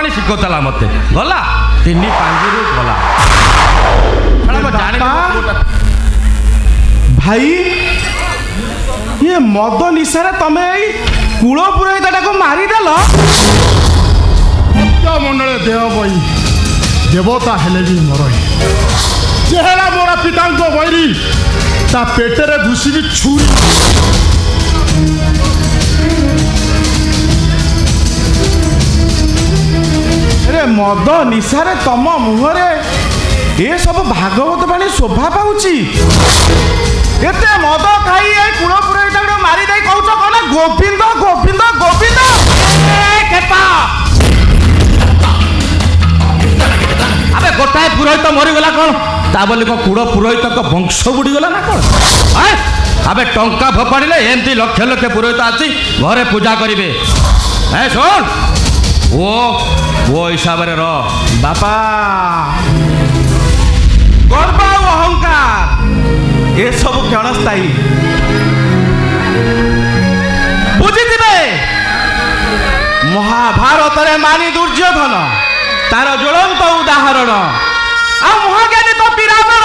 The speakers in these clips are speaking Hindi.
ଠାକୁରାଣୀ ଶିଖଉଥିଲା ମତେ ଗଲା 3 ପାଞ୍ଜିରୁ ଗଲା। ଭାଇ ये मद निशारे तमे कूल पुरोहित को मारिदेल मंडल देह बई देवता हेले भी मरई चेहरा मोर पिता बैरी ता पेटरे घुषी छुरी रे मद निशारे तम मुहरे ये सब भागवत बाणी शोभा पाउची एते मद खाई ए कूल पुरोहित मारी दे कहूछ कौन गोविंद गोविंद गोविंद केपा अबे गोटाए पुरोहित मरीगला कौन ता बोली को कूल पुरोहित को वंश बुड़ीगला ना कौन अबे टंका फोपाड़े एमती लक्ष लक्ष पुरोहित आसी घरे पूजा करेंगे सुन वो हिसाब से रह बापा गर्व अहंकार ये सब क्षणस्थायी बुझिथिबे महाभारत रे मानी दुर्योधन तार ज्वलंत उदाहरण आ महाज्ञानी तो रावण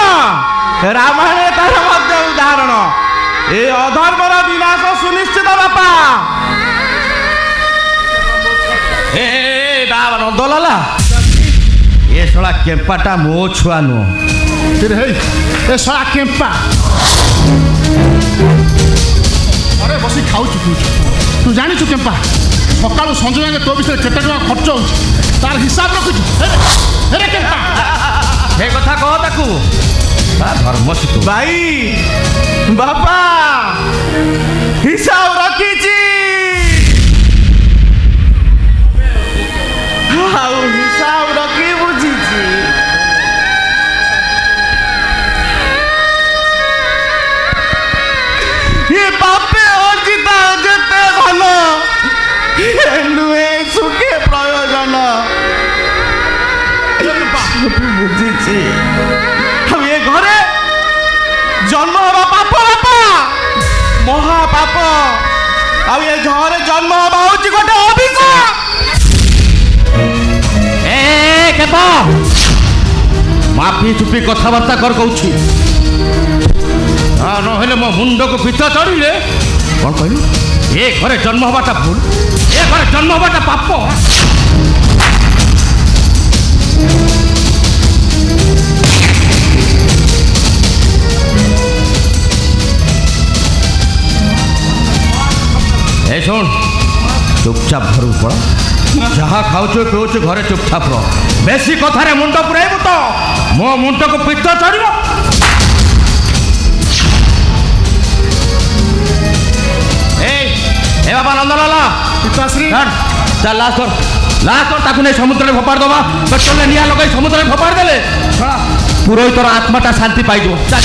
रामायण तार मध्य उदाहरण ए अधर्मर विनाश सुनिश्चित बापा ए रावण दलाला ये शला केम्पाटा मो छुआ नु ए शला केम्पा अरे बसी खाऊ तू जानी केम्पा सका संज जाए तो विषय केटे टका खर्च हो तार हिसाब रखुचु हे कथा कह ताकू धर्म शिखु भाई बापा हिसाब रखी हिसाब रखी बुझी ये पापे अर्जित जेते धन नुहे सुखे प्रयोजन बुझी हम ये घरे जन्म हवा पाप बापा महापाप अब ये घरे जन्म हवा होची गोटे अभिशाप केपा माफी चुपी कथबार्ता कर कहूँ ना मो मुंड को पिता चढ़िले कौन कहलु ए घरे जन्म हवाटा भूल ए घरे जन्म हवाटा पाप ए सुन चुपचाप घर पड़ जहाँ खाऊच पीऊच घरे चुपचाप रह बेसी कथारे मुंड पुराइबु तो मो मुंड को पित्त चढ़ ए बाबा नंदलाला पिताश्री चल लास्ट ताकू नहीं समुद्र में फोपाड़ दबा पेट्रोल निया लगे समुद्र में फोपाड़ देले पुरोहितर आत्माटा शांति पाई चल